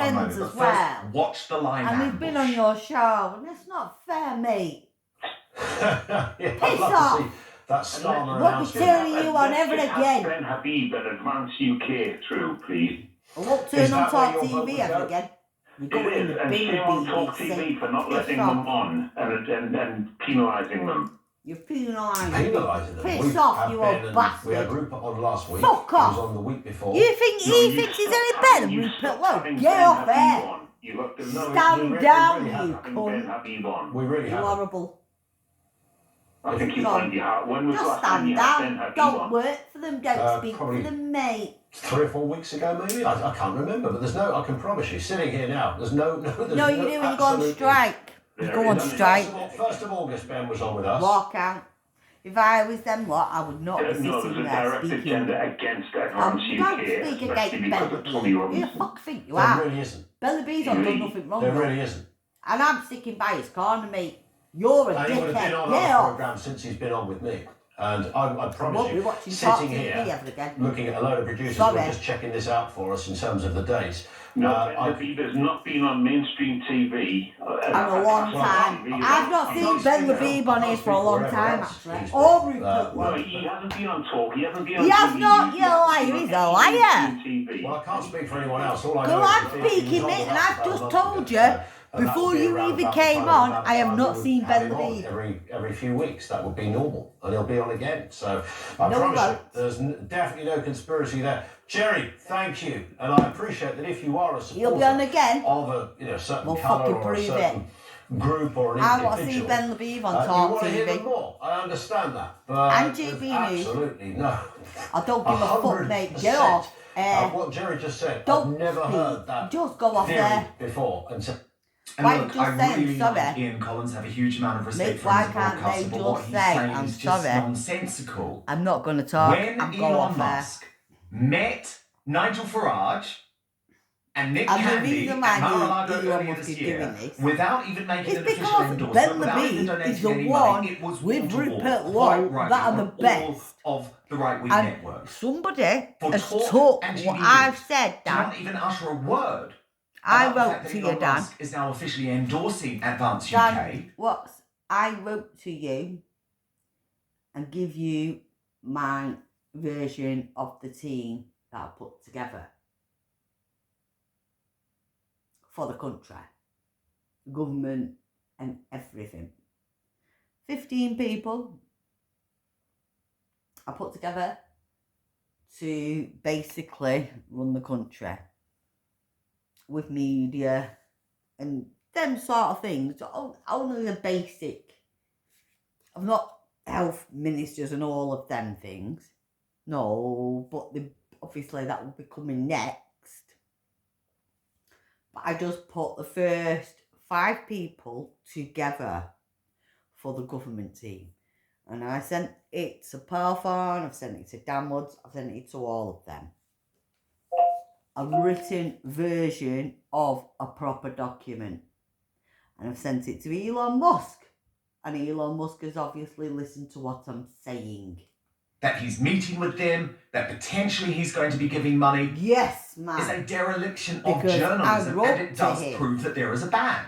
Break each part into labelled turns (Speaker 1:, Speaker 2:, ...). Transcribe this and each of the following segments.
Speaker 1: friends as well.
Speaker 2: Watch the line
Speaker 1: and we've been on your show, and it's not fair, mate. Piss off.
Speaker 2: That Starmer
Speaker 1: won't be turning you on ever again.
Speaker 3: Ben Habib and Advance UK through, please.
Speaker 1: I won't turn on Talk TV ever again.
Speaker 3: It is, and shame on Talk TV for not letting them on and penalising them.
Speaker 1: You're penalising
Speaker 2: them.
Speaker 1: Piss off, you old bastard.
Speaker 2: We had Rupert on last week.
Speaker 1: Fuck off.
Speaker 2: He was on the week before.
Speaker 1: You think he thinks he's any better than Rupert? Well, get off there. Stand down, you cunt.
Speaker 2: We really have.
Speaker 1: You're horrible.
Speaker 3: I think you find your heart. When was the last time
Speaker 1: stand
Speaker 3: you had Ben
Speaker 1: down.
Speaker 3: Habib
Speaker 1: Don't
Speaker 3: on?
Speaker 1: work for them. Don't speak for them, mate.
Speaker 2: 3 or 4 weeks ago, maybe. I can't remember, but there's no. I can promise you, sitting here now, there's no.
Speaker 1: No, you do when you go on strike. You go on strike.
Speaker 2: 1st of August, Ben was on with us.
Speaker 1: Walk out. If I was them, what I would not be
Speaker 3: No,
Speaker 1: sitting
Speaker 3: there's a
Speaker 1: there
Speaker 3: direct
Speaker 1: speaking.
Speaker 3: agenda against Advance UK,
Speaker 1: Don't speak
Speaker 3: especially
Speaker 1: against
Speaker 3: because of Tommy
Speaker 1: Bella. Who
Speaker 3: Robinson.
Speaker 1: the fuck think you
Speaker 2: There
Speaker 1: are?
Speaker 2: really isn't.
Speaker 1: Bella B's not done nothing wrong.
Speaker 2: There really isn't.
Speaker 1: And I'm sticking by his corner, mate. You're a
Speaker 2: And he would have been
Speaker 1: dickhead.
Speaker 2: on
Speaker 1: Get
Speaker 2: our
Speaker 1: off.
Speaker 2: programme since he's been on with me. And I
Speaker 1: I
Speaker 2: promise
Speaker 1: won't be
Speaker 2: you,
Speaker 1: watching Talk
Speaker 2: sitting
Speaker 1: TV
Speaker 2: here,
Speaker 1: ever again.
Speaker 2: looking at a load of producers who are just checking this out for us in terms of the dates.
Speaker 3: No, Ben Habib has not been on mainstream TV.
Speaker 1: In a long time. I've not seen Ben Habib on here for a long time, actually. Or Rupert.
Speaker 3: No, he hasn't been on Talk. He hasn't been on
Speaker 1: He has
Speaker 3: TV.
Speaker 1: not, you liar. He's a liar.
Speaker 2: Well, I can't speak for anyone else. All I
Speaker 1: Go
Speaker 2: know
Speaker 1: on
Speaker 2: is that he
Speaker 1: speaking,
Speaker 2: was on
Speaker 1: mate,
Speaker 2: with
Speaker 1: and
Speaker 2: us
Speaker 1: I've
Speaker 2: about a
Speaker 1: just
Speaker 2: month
Speaker 1: told
Speaker 2: ago,
Speaker 1: you,
Speaker 2: so- and that
Speaker 1: before
Speaker 2: would be
Speaker 1: you
Speaker 2: around
Speaker 1: even
Speaker 2: about
Speaker 1: came
Speaker 2: the time
Speaker 1: on,
Speaker 2: that
Speaker 1: I have not
Speaker 2: we
Speaker 1: seen
Speaker 2: would have
Speaker 1: Ben
Speaker 2: him on
Speaker 1: Habib.
Speaker 2: every few weeks. That would be normal, and he'll be on again. So I
Speaker 1: No
Speaker 2: promise you,
Speaker 1: votes.
Speaker 2: there's definitely no conspiracy there. Jerry, thank you, and I appreciate that if you are a supporter
Speaker 1: You'll be on again.
Speaker 2: of a certain
Speaker 1: We'll
Speaker 2: colour
Speaker 1: fucking
Speaker 2: or a
Speaker 1: prove
Speaker 2: certain group or an
Speaker 1: I
Speaker 2: individual,
Speaker 1: want to see Ben Habib on
Speaker 2: you
Speaker 1: Talk
Speaker 2: want to hear them
Speaker 1: TV.
Speaker 2: more. I understand that, but
Speaker 1: And
Speaker 2: there's
Speaker 1: GB News.
Speaker 2: absolutely no.
Speaker 1: I don't give a fuck, mate. Get
Speaker 2: 100%.
Speaker 1: off.
Speaker 2: What Jerry just said,
Speaker 1: Don't
Speaker 2: I've never
Speaker 1: speak.
Speaker 2: heard that
Speaker 1: Just go off
Speaker 2: theory
Speaker 1: there.
Speaker 2: before. And so,
Speaker 4: And
Speaker 1: Why
Speaker 4: look,
Speaker 1: just
Speaker 4: I
Speaker 1: say I'm
Speaker 4: really
Speaker 1: sorry?
Speaker 4: like Ian Collins, have a huge amount of respect
Speaker 1: Mate,
Speaker 4: for him
Speaker 1: why
Speaker 4: as a
Speaker 1: can't they
Speaker 4: broadcaster, but what
Speaker 1: just
Speaker 4: he's
Speaker 1: say,
Speaker 4: saying
Speaker 1: I'm
Speaker 4: is just
Speaker 1: sorry?
Speaker 4: nonsensical.
Speaker 1: I'm not going to talk.
Speaker 4: When
Speaker 1: I'm going off
Speaker 4: Elon
Speaker 1: there.
Speaker 4: Musk met Nigel Farage and Nick
Speaker 1: And the
Speaker 4: Candy
Speaker 1: reason
Speaker 4: at
Speaker 1: why
Speaker 4: Mar-a-Lago
Speaker 1: Elon
Speaker 4: earlier
Speaker 1: Musk
Speaker 4: this
Speaker 1: is
Speaker 4: year,
Speaker 1: doing this
Speaker 4: without even making
Speaker 1: It's
Speaker 4: an official
Speaker 1: because
Speaker 4: endorsement,
Speaker 1: Ben
Speaker 4: without even
Speaker 1: Habib
Speaker 4: donating
Speaker 1: is the
Speaker 4: any
Speaker 1: one
Speaker 4: money, it was
Speaker 1: with
Speaker 4: wall-to-wall,
Speaker 1: Rupert
Speaker 4: quite
Speaker 1: Law
Speaker 4: right,
Speaker 1: that are
Speaker 4: on
Speaker 1: the
Speaker 4: all
Speaker 1: best.
Speaker 4: of the right-wing
Speaker 1: And
Speaker 4: networks.
Speaker 1: somebody
Speaker 4: For
Speaker 1: has
Speaker 4: Talk
Speaker 1: took
Speaker 4: and
Speaker 1: what
Speaker 4: GB
Speaker 1: I've
Speaker 4: News
Speaker 1: said,
Speaker 4: to
Speaker 1: Dan.
Speaker 4: not even utter a word.
Speaker 1: I
Speaker 4: about the
Speaker 1: wrote
Speaker 4: fact that
Speaker 1: to you,
Speaker 4: Elon
Speaker 1: Dan.
Speaker 4: Musk is now officially endorsing Advance
Speaker 1: Dan,
Speaker 4: UK.
Speaker 1: what I wrote to you and give you my version of the team that I put together for the country, government and everything. 15 people I put together to basically run the country with media and them sort of things. Only the basic. I've not health ministers and all of them things. No, but obviously that will be coming next. But I just put the first 5 people together for the government team. And I sent it to Poynton, I've sent it to Dan Woods, I've sent it to all of them. A written version of a proper document. And I've sent it to Elon Musk. And Elon Musk has obviously listened to what I'm saying.
Speaker 4: That he's meeting with them, that potentially he's going to be giving money,
Speaker 1: Yes, man.
Speaker 4: is a dereliction
Speaker 1: Because
Speaker 4: of journalism,
Speaker 1: I
Speaker 4: and
Speaker 1: wrote
Speaker 4: it
Speaker 1: to
Speaker 4: does
Speaker 1: him.
Speaker 4: prove that there is a ban.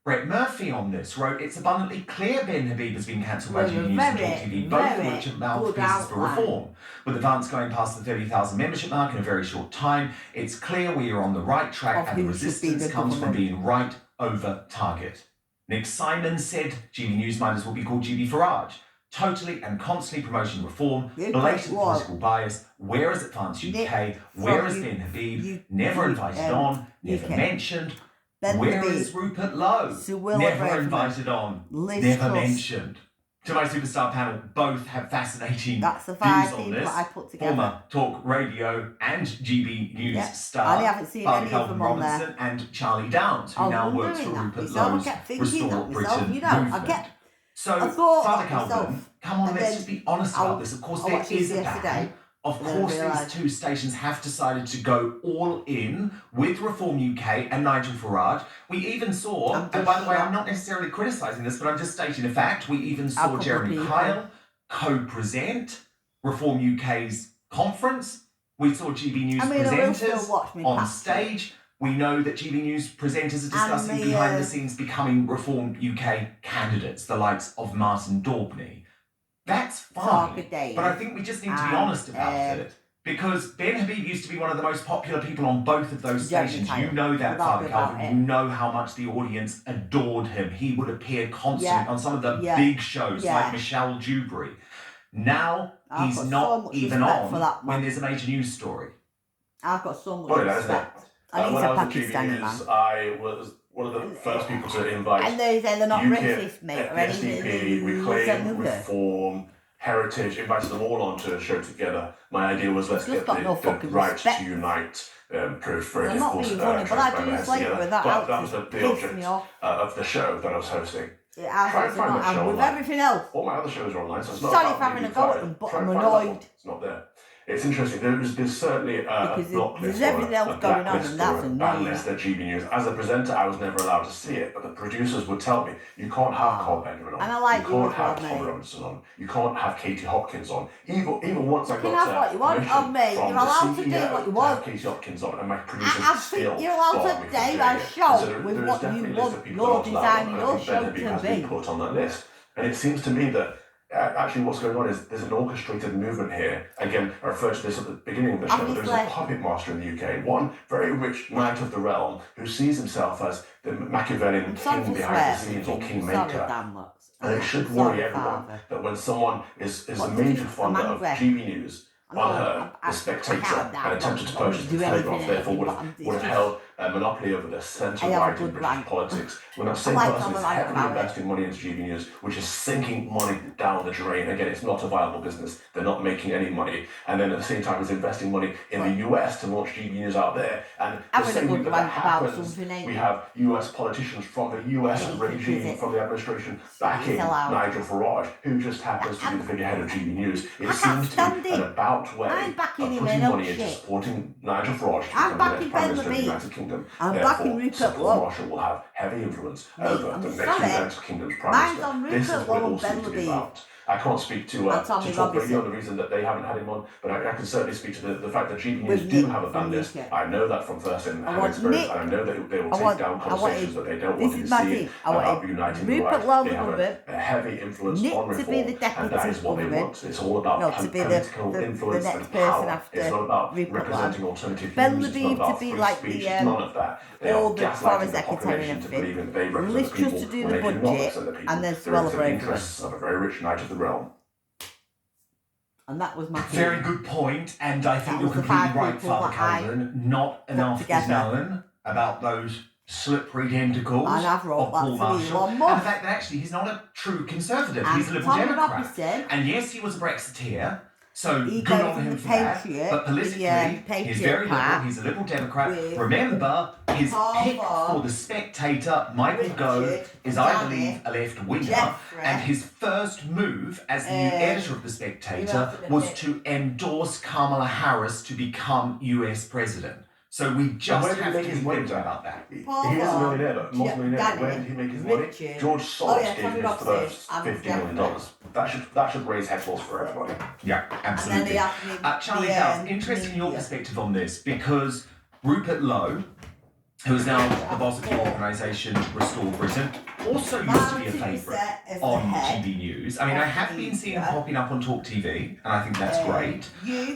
Speaker 4: Brett Murphy on this wrote, it's abundantly clear Ben Habib has been cancelled by
Speaker 1: Well,
Speaker 4: GB News and
Speaker 1: very,
Speaker 4: Talk TV, both of
Speaker 1: very
Speaker 4: which are
Speaker 1: good
Speaker 4: mouthpieces for
Speaker 1: outline.
Speaker 4: reform. With Advance going past the 30,000 membership mark in a very short time, it's clear we are on the right track
Speaker 1: Of
Speaker 4: and the
Speaker 1: who should be
Speaker 4: resistance
Speaker 1: the
Speaker 4: comes from
Speaker 1: government.
Speaker 4: being right over target. Nick Simon said GB News might as well be called GB Farage. Totally and constantly promoting reform,
Speaker 1: Yeah,
Speaker 4: blatant
Speaker 1: what?
Speaker 4: political bias. Where is Advance
Speaker 1: Nick,
Speaker 4: UK? Where
Speaker 1: from
Speaker 4: is
Speaker 1: you-
Speaker 4: Ben Habib?
Speaker 1: you-
Speaker 4: Never
Speaker 1: you,
Speaker 4: invited on, never
Speaker 1: UK.
Speaker 4: mentioned.
Speaker 1: Ben
Speaker 4: Where
Speaker 1: Habib,
Speaker 4: is Rupert Lowe?
Speaker 1: Sir Will
Speaker 4: Never
Speaker 1: Redmond,
Speaker 4: invited on,
Speaker 1: Liz
Speaker 4: never
Speaker 1: Truss.
Speaker 4: mentioned. To my superstar panel, both have fascinating
Speaker 1: That's the
Speaker 4: views
Speaker 1: 5
Speaker 4: on
Speaker 1: people
Speaker 4: this.
Speaker 1: that I put together.
Speaker 4: Former Talk Radio and GB News
Speaker 1: Yeah.
Speaker 4: star,
Speaker 1: I haven't seen
Speaker 4: Father
Speaker 1: any of
Speaker 4: Calvin
Speaker 1: them on there.
Speaker 4: Robinson and Charlie Downs, who
Speaker 1: I
Speaker 4: now
Speaker 1: was
Speaker 4: works for
Speaker 1: wondering that
Speaker 4: Rupert
Speaker 1: myself. I
Speaker 4: Lowe's
Speaker 1: kept thinking
Speaker 4: Restore
Speaker 1: that myself,
Speaker 4: Britain
Speaker 1: you know, I
Speaker 4: movement.
Speaker 1: kept-
Speaker 4: So,
Speaker 1: I thought
Speaker 4: Father
Speaker 1: that
Speaker 4: Calvin,
Speaker 1: myself.
Speaker 4: come on,
Speaker 1: And
Speaker 4: let's
Speaker 1: then
Speaker 4: just be honest
Speaker 1: I-
Speaker 4: about this. Of course,
Speaker 1: I
Speaker 4: there
Speaker 1: watched
Speaker 4: is
Speaker 1: this
Speaker 4: a
Speaker 1: yesterday.
Speaker 4: ban. Of
Speaker 1: And then I
Speaker 4: course, these
Speaker 1: realised-
Speaker 4: 2 stations have decided to go all in with Reform UK and Nigel Farage. We even saw,
Speaker 1: I'm
Speaker 4: and
Speaker 1: just
Speaker 4: by the way, I'm
Speaker 1: shocked.
Speaker 4: not necessarily criticising this, but I'm just stating a fact. We even saw
Speaker 1: couple of
Speaker 4: Jeremy
Speaker 1: people.
Speaker 4: Kyle co-present Reform UK's conference. We saw GB News
Speaker 1: I mean, I will
Speaker 4: presenters
Speaker 1: still watch me
Speaker 4: on
Speaker 1: past
Speaker 4: stage. We know that GB News presenters are discussing behind the scenes becoming Reform UK candidates, the likes of Martin Daubney. That's fine, but I think we just need to be honest about it. Because Ben Habib used to be one of the most popular people on both of those stations. You know that, Father Calvin. You know how much the audience adored him. He would appear constantly on some of the big shows like Michelle Dewberry. Now, he's not even on when there's a major news story.
Speaker 1: I've got so much respect. And he's
Speaker 2: when
Speaker 1: a
Speaker 2: I was at
Speaker 1: Pakistani
Speaker 2: GB
Speaker 1: man.
Speaker 2: News, I was one of the first people to invite
Speaker 1: And they're not
Speaker 2: UKIP,
Speaker 1: racist, mate, or anything.
Speaker 2: SDP, Reclaim, Reform, Heritage, invited them all onto a show together. My idea was let's get the right to unite. Proved very difficult to try and bring my heads together. But that was the object of the show that I was hosting. Try and find that show
Speaker 1: with everything else.
Speaker 2: All my other shows are online, so it's not
Speaker 1: Sorry
Speaker 2: about
Speaker 1: for having a
Speaker 2: being
Speaker 1: go at
Speaker 2: fired.
Speaker 1: them, but
Speaker 2: Try
Speaker 1: I'm
Speaker 2: and find that
Speaker 1: annoyed.
Speaker 2: one. It's not there. It's interesting. There's certainly a block list
Speaker 1: there's everything else going on,
Speaker 2: blacklist
Speaker 1: and that's
Speaker 2: or a ban list at GB News. As a presenter, I was never allowed to see it, but the producers would tell me, you can't have Carl Benjamin on,
Speaker 1: and I like
Speaker 2: you can't
Speaker 1: as
Speaker 2: have
Speaker 1: well,
Speaker 2: Tom
Speaker 1: mate.
Speaker 2: Robinson on, you can't have Katie Hopkins on. Even once I
Speaker 1: You can
Speaker 2: got
Speaker 1: have what you want
Speaker 2: permission
Speaker 1: of me.
Speaker 2: from
Speaker 1: You're allowed
Speaker 2: the
Speaker 1: to do
Speaker 2: CEO
Speaker 1: what you
Speaker 2: to
Speaker 1: want.
Speaker 2: have Katie Hopkins on, and my producers
Speaker 1: I
Speaker 2: still
Speaker 1: think you're allowed
Speaker 2: barred
Speaker 1: to
Speaker 2: me
Speaker 1: do
Speaker 2: from doing
Speaker 1: a
Speaker 2: it.
Speaker 1: show
Speaker 2: So
Speaker 1: with
Speaker 2: there is
Speaker 1: what
Speaker 2: definitely
Speaker 1: you
Speaker 2: a list
Speaker 1: want
Speaker 2: of people
Speaker 1: your
Speaker 2: that I was allowed
Speaker 1: design,
Speaker 2: on, and I
Speaker 1: your
Speaker 2: think
Speaker 1: show
Speaker 2: Ben Habib has
Speaker 1: to
Speaker 2: been
Speaker 1: be.
Speaker 2: put on that list. And it seems to me that actually what's going on is there's an orchestrated movement here. Again, I referred to this at the beginning of the show. There's a puppet master in the UK, one very rich knight of the realm who sees himself as the Machiavellian king behind the scenes or kingmaker. And it should worry everyone that when someone is a major funder of GB News, unheard, the Spectator, and attempted to purchase the Telegraph, therefore would have held a monopoly over the centre-right in British politics. When that same person is heavily investing money into GB News, which is sinking money down the drain. Again, it's not a viable business. They're not making any money. And then at the same time is investing money in the US to launch GB News out there. And the same week that happens, we have US politicians from the US regime, from the administration, backing Nigel Farage, who just happens to be the figurehead of GB News. It seems to be an about way of putting money into supporting Nigel Farage to become the next Prime Minister of the United Kingdom. Therefore, Sir Paul Marshall will have heavy influence over the next United Kingdom's Prime Minister. This is what it all seems to be about. I can't speak to Talk Radio on the reason that they haven't had him on, but I can certainly speak to the fact that GB News do have a ban list. I know that from first-hand experience, and I know that they will take down conversations that they don't want to see about uniting the right. They have a heavy influence on reform, and that is what they want. It's all about political influence and power. It's not about representing alternative views. It's not about free speech. It's none of that. They are gaslighting the population to believe that they represent the people when they do not represent the people.
Speaker 1: And there's
Speaker 2: They're in the interests of a very rich knight of the realm.
Speaker 1: And that was my
Speaker 4: very good point, and I think you're completely right, Father Calvin. Not enough is known about those slippery tentacles of Paul Marshall, and the fact that actually he's not a true conservative, he's a Liberal Democrat. And yes, he was a Brexiteer, so good on him for that. But politically, he's very liberal, he's a Liberal Democrat. Remember, his pick for the Spectator, Michael Gove, is, I believe, a left-winger, and his first move as the new editor of the Spectator was to endorse Kamala Harris to become US president. So we just have to be thinking about that.
Speaker 2: He is a millionaire, but multi-millionaire. Where did he make his money? George Soros gave him his first $50 million. That should raise headballs for everybody.
Speaker 4: Yeah, absolutely. Charlie Downs, interested in your perspective on this, because Rupert Lowe, who is now the boss of the organisation Restore Britain, also used to be a favourite on GB News. I mean, I have been seeing him popping up on Talk TV, and I think that's great.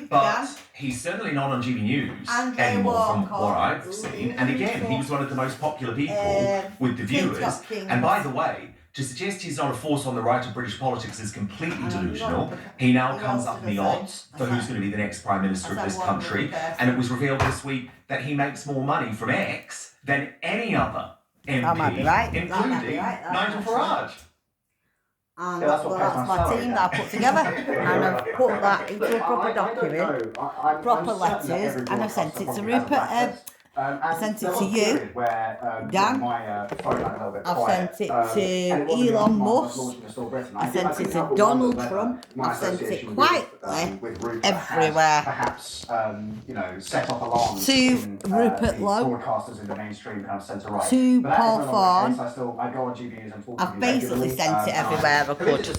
Speaker 4: But he's certainly not on GB News anymore from what I've seen. And again, he was one of the most popular people with the viewers. And by the way, to suggest he's not a force on the right of British politics is completely delusional. He now comes up in the odds for who's going to be the next Prime Minister of this country. And it was revealed this week that he makes more money from X than any other MP, including Nigel Farage.
Speaker 1: And that's my team that I put together, and I've put that into a proper document, proper letters, and I've sent it to Rupert. I sent it to you, Dan. I've sent it to Elon Musk. I sent it to Donald Trump. I've sent it quietly everywhere.
Speaker 5: Perhaps set off alarms
Speaker 1: to Rupert Lowe,
Speaker 5: broadcasters in the mainstream kind of centre right.
Speaker 1: To Paul Farn.
Speaker 5: I go on GB News and talk
Speaker 1: I've basically sent it everywhere I could to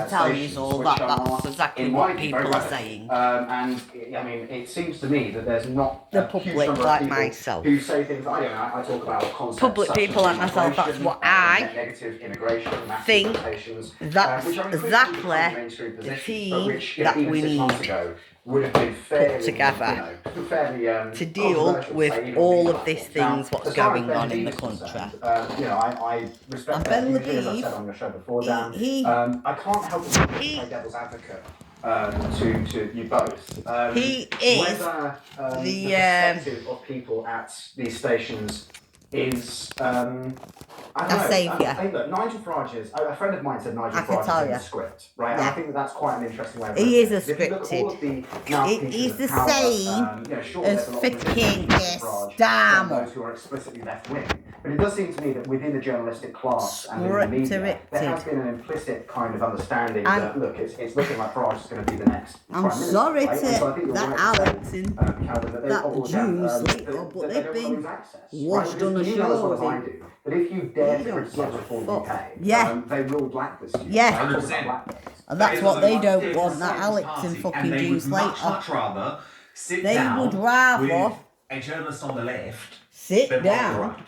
Speaker 1: tell you all that that's exactly what people are saying.
Speaker 5: And I mean, it seems to me that there's not
Speaker 1: the public like
Speaker 5: people
Speaker 1: myself.
Speaker 5: who say things. I talk about concepts.
Speaker 1: Public
Speaker 5: such
Speaker 1: people
Speaker 5: as
Speaker 1: like myself, that's
Speaker 5: immigration,
Speaker 1: what I
Speaker 5: negative immigration, mass
Speaker 1: think
Speaker 5: deportations,
Speaker 1: that's
Speaker 5: which are increasingly
Speaker 1: exactly
Speaker 5: becoming mainstream
Speaker 1: the
Speaker 5: positions, but
Speaker 1: team
Speaker 5: which
Speaker 1: that
Speaker 5: even
Speaker 1: we
Speaker 5: 6 months
Speaker 1: need
Speaker 5: ago would have been fairly,
Speaker 1: together
Speaker 5: fairly
Speaker 1: to deal
Speaker 5: controversial,
Speaker 1: with
Speaker 5: say, even
Speaker 1: all
Speaker 5: on
Speaker 1: of
Speaker 5: these
Speaker 1: these
Speaker 5: platforms.
Speaker 1: things
Speaker 5: Now,
Speaker 1: what's
Speaker 5: as far as
Speaker 1: going
Speaker 5: Ben
Speaker 1: on in
Speaker 5: Levine
Speaker 1: the
Speaker 5: is
Speaker 1: country.
Speaker 5: concerned, I respect
Speaker 1: And
Speaker 5: that
Speaker 1: Ben
Speaker 5: hugely, as I've
Speaker 1: Levine,
Speaker 5: said on your show before, Dan.
Speaker 1: he
Speaker 5: I can't help but play devil's advocate to you both.
Speaker 1: he is
Speaker 5: Whether
Speaker 1: the
Speaker 5: perspective of people at these stations is I don't know.
Speaker 1: saviour.
Speaker 5: Look, Nigel Farage is a friend of mine said Nigel
Speaker 1: I can
Speaker 5: Farage
Speaker 1: tell
Speaker 5: is in
Speaker 1: you.
Speaker 5: the script, right?
Speaker 1: Yeah.
Speaker 5: And I think that's quite an interesting way of
Speaker 1: He
Speaker 5: looking
Speaker 1: is
Speaker 5: at
Speaker 1: a
Speaker 5: it. If you look at all of the
Speaker 1: scripted.
Speaker 5: mouthpieces
Speaker 1: He's
Speaker 5: of
Speaker 1: the
Speaker 5: power,
Speaker 1: same
Speaker 5: sure,
Speaker 1: as
Speaker 5: there's a lot of
Speaker 1: fucking
Speaker 5: resistance to Farage
Speaker 1: Stam.
Speaker 5: from those who are explicitly left wing. But it does seem to me that within the journalistic class and within the media, there has been an implicit kind of understanding that look, it's looking like Farage is going to be the next
Speaker 1: I'm
Speaker 5: prime minister.
Speaker 1: sorry
Speaker 5: Right? And so I think
Speaker 1: to
Speaker 5: you're
Speaker 1: that
Speaker 5: right to
Speaker 1: Alex
Speaker 5: say,
Speaker 1: and
Speaker 5: Calvin, that
Speaker 1: that Jews later, but they've been washed on the
Speaker 5: you know as
Speaker 1: show
Speaker 5: well as
Speaker 1: with
Speaker 5: I
Speaker 1: him.
Speaker 5: do that if you dare
Speaker 1: They
Speaker 5: to
Speaker 1: don't
Speaker 5: criticise
Speaker 1: give a
Speaker 5: Reform
Speaker 1: fuck.
Speaker 5: UK,
Speaker 1: Yeah.
Speaker 5: they will blacklist you.
Speaker 1: Yeah.
Speaker 5: Right?
Speaker 4: 100%.
Speaker 1: And that's what they don't want, that
Speaker 4: Conservative
Speaker 1: Alex
Speaker 4: Party,
Speaker 1: and fucking
Speaker 4: and they
Speaker 1: Jews
Speaker 4: would
Speaker 1: later.
Speaker 4: much rather sit
Speaker 1: They
Speaker 4: down
Speaker 1: would rather
Speaker 4: with a journalist on the left
Speaker 1: sit
Speaker 4: than on the
Speaker 1: down
Speaker 4: right,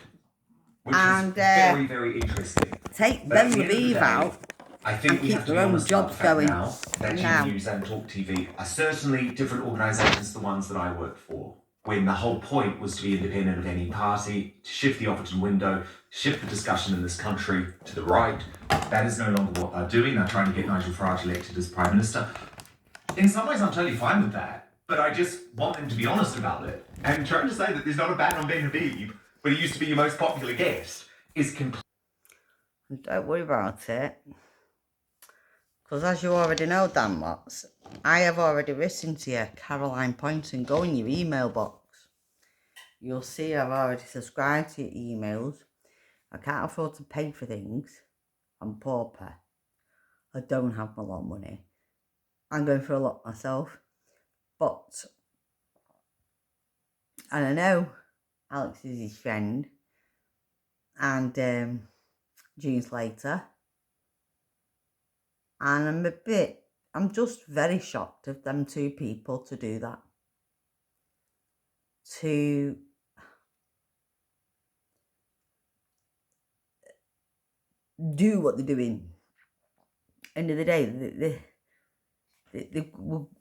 Speaker 4: which
Speaker 1: and
Speaker 4: is very, very interesting.
Speaker 1: take
Speaker 4: But at
Speaker 1: Ben
Speaker 4: the end of the
Speaker 1: Levine
Speaker 4: day,
Speaker 1: out
Speaker 4: I think
Speaker 1: and
Speaker 4: we
Speaker 1: keep
Speaker 4: have to
Speaker 1: their
Speaker 4: be
Speaker 1: own
Speaker 4: honest about
Speaker 1: jobs
Speaker 4: the fact
Speaker 1: going.
Speaker 4: now that
Speaker 1: Now.
Speaker 4: G News and Talk TV are certainly different organisations to the ones that I worked for, when the whole point was to be independent of any party, to shift the Overton window, shift the discussion in this country to the right. That is no longer what they're doing. They're trying to get Nigel Farage elected as Prime Minister. In some ways, I'm totally fine with that, but I just want them to be honest about it. And trying to say that there's not a ban on Ben Habib, but he used to be your most popular guest, is complete.
Speaker 1: Don't worry about it. Because as you already know, Dan Watts, I have already written to you, Caroline Poynton. Go in your email box. You'll see I've already subscribed to your emails. I can't afford to pay for things. I'm pauper. I don't have a lot of money. I'm going through a lot myself. But, and I know Alex is his friend. And June Slater. And I'm just very shocked of them two people to do that. To do what they're doing. End of the day,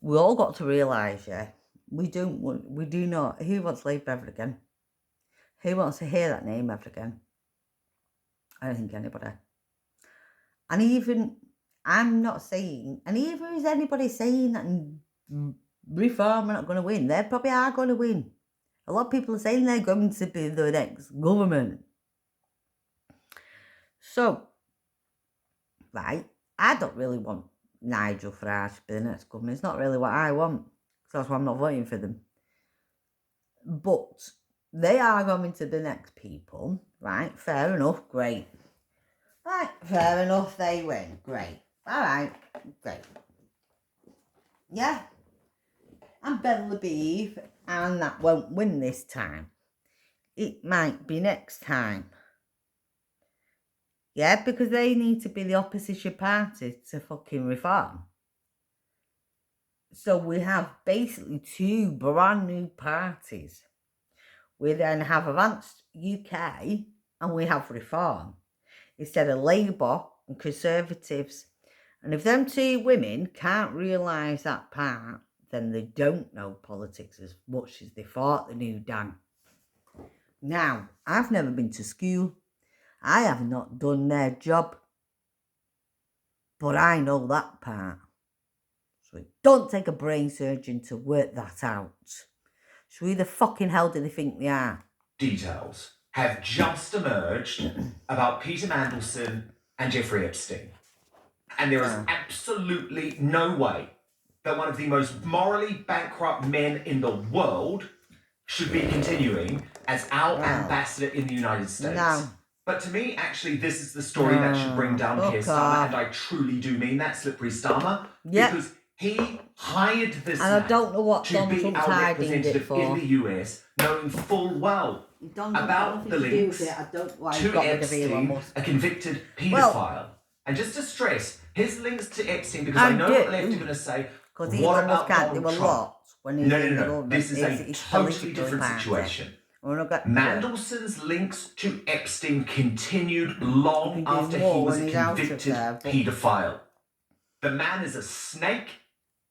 Speaker 1: we all got to realise, yeah, we do not. Who wants Labour ever again? Who wants to hear that name ever again? I don't think anybody. And even, I'm not saying, and even is anybody saying that Reform are not going to win? They probably are going to win. A lot of people are saying they're going to be the next government. So, right, I don't really want Nigel Farage to be the next government. It's not really what I want. So that's why I'm not voting for them. But they are going to be the next people. Right, fair enough, great. Right, fair enough, they win. Great. Alright, great. Yeah. And Ben Habib, and that won't win this time. It might be next time. Yeah, because they need to be the opposition party to fucking Reform. So we have basically two brand new parties. We then have Advanced UK and we have Reform. Instead of Labour and Conservatives. And if them two women can't realise that part, then they don't know politics as much as they thought they knew, Dan. Now, I've never been to school. I have not done their job. But I know that part. So it don't take a brain surgeon to work that out. So who the fucking hell do they think they are?
Speaker 4: Details have just emerged about Peter Mandelson and Jeffrey Epstein. And there is absolutely no way that one of the most morally bankrupt men in the world should be continuing as our ambassador in the United States.
Speaker 1: No.
Speaker 4: But to me, actually, this is the story that should bring down Keir Starmer, and I truly do mean that, Slippery Starmer, because he hired this man
Speaker 1: I don't know what
Speaker 4: to
Speaker 1: Donald
Speaker 4: be
Speaker 1: Trump's
Speaker 4: our
Speaker 1: hiding it
Speaker 4: representative
Speaker 1: for.
Speaker 4: in the US, knowing full well about the links to Epstein, a convicted paedophile. And just to stress, his links to Epstein, because I know what the left are going to say,
Speaker 1: because
Speaker 4: what
Speaker 1: Elon
Speaker 4: about
Speaker 1: Musk can't
Speaker 4: Donald
Speaker 1: do a
Speaker 4: Trump?
Speaker 1: lot when he's in the
Speaker 4: No.
Speaker 1: government.
Speaker 4: This is a
Speaker 1: It's
Speaker 4: totally different
Speaker 1: party.
Speaker 4: situation.
Speaker 1: We're not got
Speaker 4: Mandelson's links to Epstein continued long after he was a convicted paedophile. The man is a snake.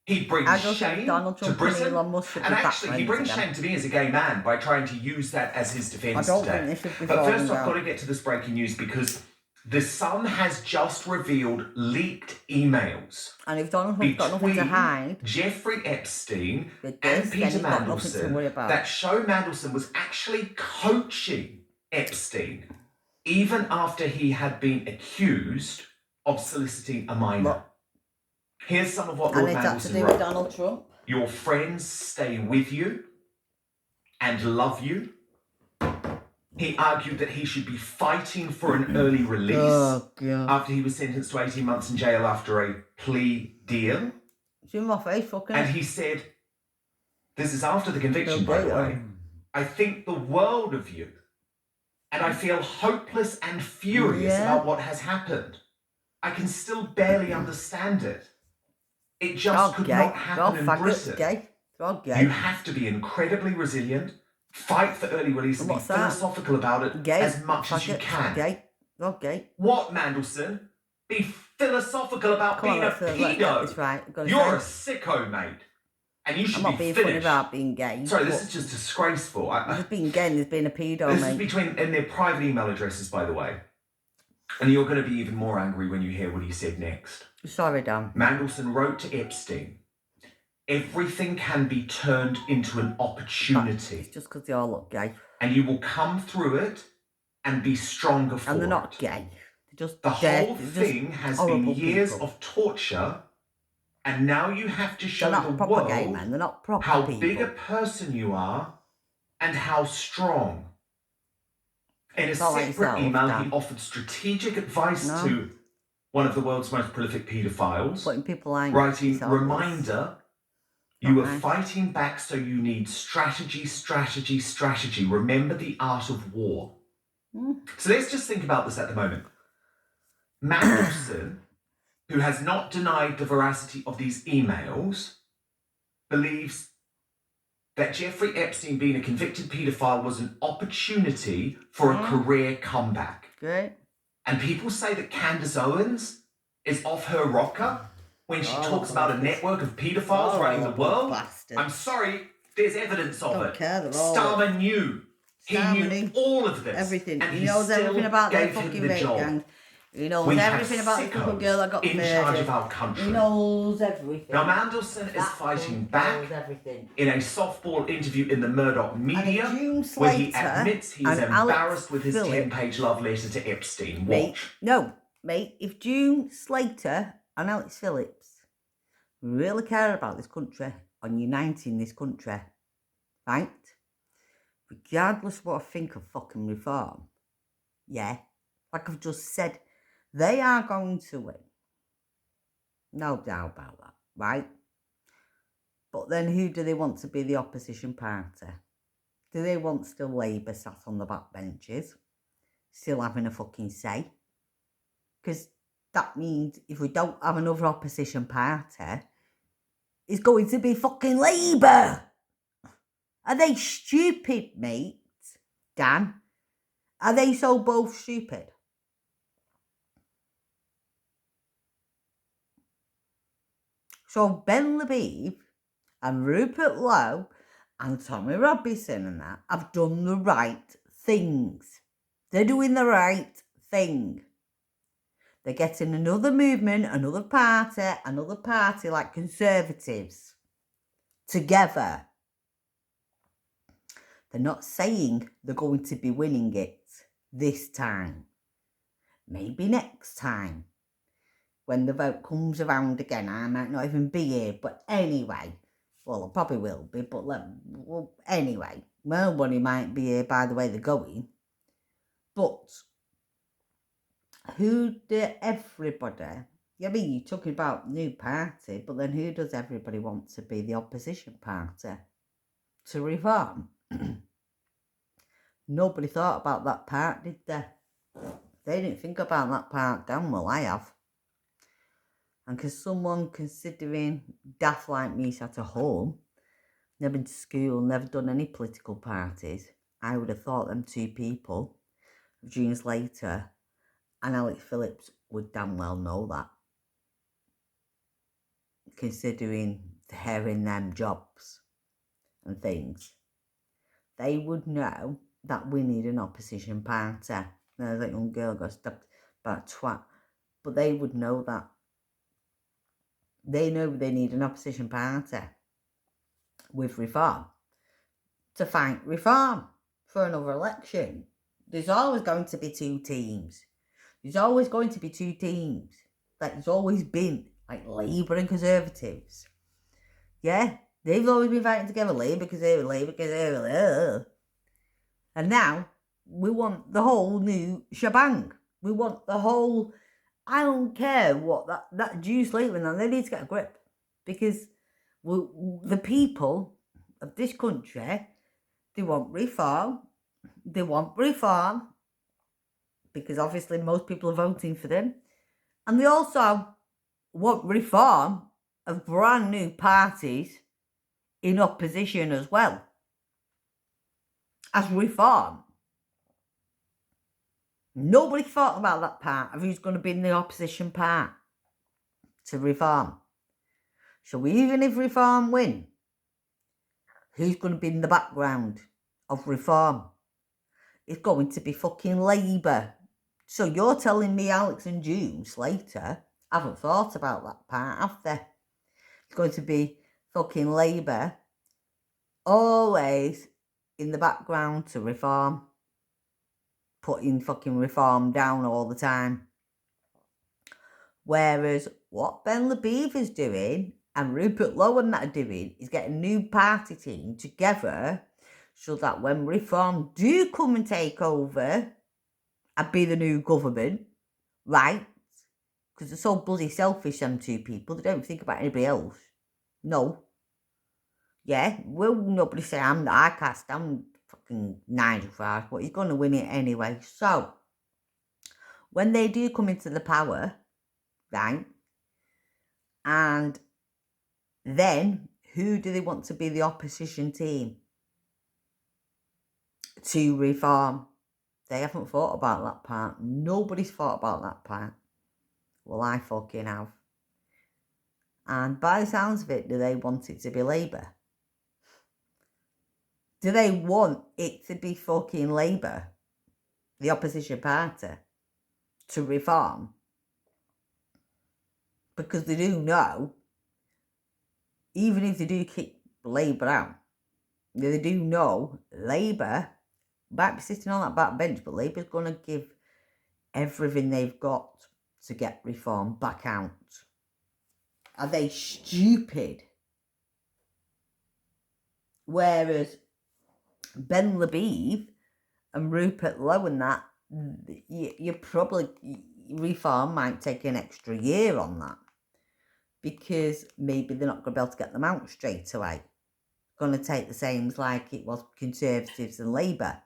Speaker 4: He brings shame to Britain. And actually, he brings shame to me as a gay man by trying to use that as his defence today. But first, I've got to get to this breaking news because The Sun has just revealed leaked emails.
Speaker 1: And if Donald Trump's got nothing to hide,
Speaker 4: Jeffrey Epstein and Peter Mandelson, that show Mandelson was actually coaching Epstein even after he had been accused of soliciting a minor. Here's some of what Lord Mandelson wrote.
Speaker 1: Donald Trump.
Speaker 4: Your friends stay with you and love you. He argued that he should be fighting for an early release after he was sentenced to 18 months in jail after a plea deal. And he said, this is after the conviction, by the way, I think the world of you, and I feel hopeless and furious about what has happened. I can still barely understand it. It just could not happen in Britain. You have to be incredibly resilient, fight for early release, and be philosophical about it as much as you can. What, Mandelson? Be philosophical about being a pedo? You're a sicko, mate. And you should be finished. I'm not being funny about being gay. Sorry, this is just disgraceful. There's been gay and there's been a pedo, mate. This is between, and their private email addresses, by the way. And you're going to be even more angry when you hear what he said next.
Speaker 1: Sorry, Dan.
Speaker 4: Mandelson wrote to Epstein, everything can be turned into an opportunity.
Speaker 1: It's just because they all look gay.
Speaker 4: And you will come through it and be stronger for it.
Speaker 1: And they're not gay. They're just
Speaker 4: the whole thing has been years of torture, and now you have to show the world
Speaker 1: gay, man. They're not proper
Speaker 4: how
Speaker 1: people.
Speaker 4: big a person you are and how strong. In a separate email, he offered strategic advice to one of the world's most prolific paedophiles, writing, reminder, you are fighting back, so you need strategy. Remember the art of war. So let's just think about this at the moment. Mandelson, who has not denied the veracity of these emails, believes that Jeffrey Epstein being a convicted paedophile was an opportunity for a career comeback.
Speaker 1: Great.
Speaker 4: And people say that Candace Owens is off her rocker when she talks about a network of paedophiles running the world.
Speaker 1: Bastard.
Speaker 4: I'm sorry, there's evidence of it.
Speaker 1: Starmer
Speaker 4: knew. He knew all of this.
Speaker 1: Everything.
Speaker 4: And
Speaker 1: he knows everything about that fucking rape gang. He knows everything about the fucking girl that got murdered.
Speaker 4: In charge of our country.
Speaker 1: He knows everything.
Speaker 4: Now, Mandelson is fighting back in a softball interview in the Murdoch media where he admits he is embarrassed with his 10-page love letter to Epstein. Watch.
Speaker 1: Mate, if June Slater and Alex Phillips really care about this country and uniting this country, right? Regardless of what I think of fucking reform, like I've just said, they are going to win. No doubt about that, right? But then who do they want to be the opposition party? Do they want still Labour sat on the back benches, still having a fucking say? Because that means if we don't have another opposition party, it's going to be fucking Labour. Are they stupid, mate? Dan? Are they so both stupid? So Ben Labib and Rupert Lowe and Tommy Robinson and that have done the right things. They're doing the right thing. They're getting another movement, another party like Conservatives together. They're not saying they're going to be winning it this time. Maybe next time. When the vote comes around again, I might not even be here. But anyway, well, I probably will be. But anyway, nobody might be here by the way they're going. But who do everybody... I mean, you're talking about new party, but then who does everybody want to be the opposition party to reform? Nobody thought about that part, did they? They didn't think about that part damn well, I have. And because someone considering daft like me sat at home never been to school, never done any political parties, I would have thought them two people, June Slater and Alex Phillips, would damn well know that. Considering they're in them jobs and things. They would know that we need an opposition party. Now, that young girl got stabbed by a twat. But they would know that. They know they need an opposition party with reform to fight reform for another election. There's always going to be two teams. There's always going to be two teams. Like there's always been, like Labour and Conservatives. Yeah, they've always been fighting together, Labour, Conservative. And now we want the whole new shebang. We want the whole. I don't care what that juice lately now. They need to get a grip because the people of this country, they want reform. They want reform because obviously most people are voting for them, and they also want reform of brand new parties in opposition as well as reform. Nobody thought about that part of who's going to be in the opposition part to reform. So even if reform win, who's going to be in the background of reform? It's going to be fucking Labour. So you're telling me Alex and June Slater haven't thought about that part, have they? It's going to be fucking Labour always in the background to reform. Putting fucking reform down all the time. Whereas what Ben Lebeaver's doing and Rupert Lowe and that are doing is getting a new party team together so that when reform do come and take over and be the new government, right? Because they're so bloody selfish, them two people, they don't think about anybody else. No. Yeah, will nobody say I can't stand fucking Nigel Farage, but he's going to win it anyway. So, when they do come into the power, right, and then who do they want to be the opposition team to reform? They haven't thought about that part. Nobody's thought about that part. Well, I fucking have. And by the sounds of it, do they want it to be Labour? Do they want it to be fucking Labour, the opposition party, to reform? Because they do know, even if they do kick Labour out, they do know Labour might be sitting on that back bench, but Labour's going to give everything they've got to get reform back out. Are they stupid? Whereas Ben Lebeav and Rupert Lowe and that, you probably, reform might take an extra year on that. Because maybe they're not going to be able to get them out straight away. Going to take the same as like it was Conservatives and Labour.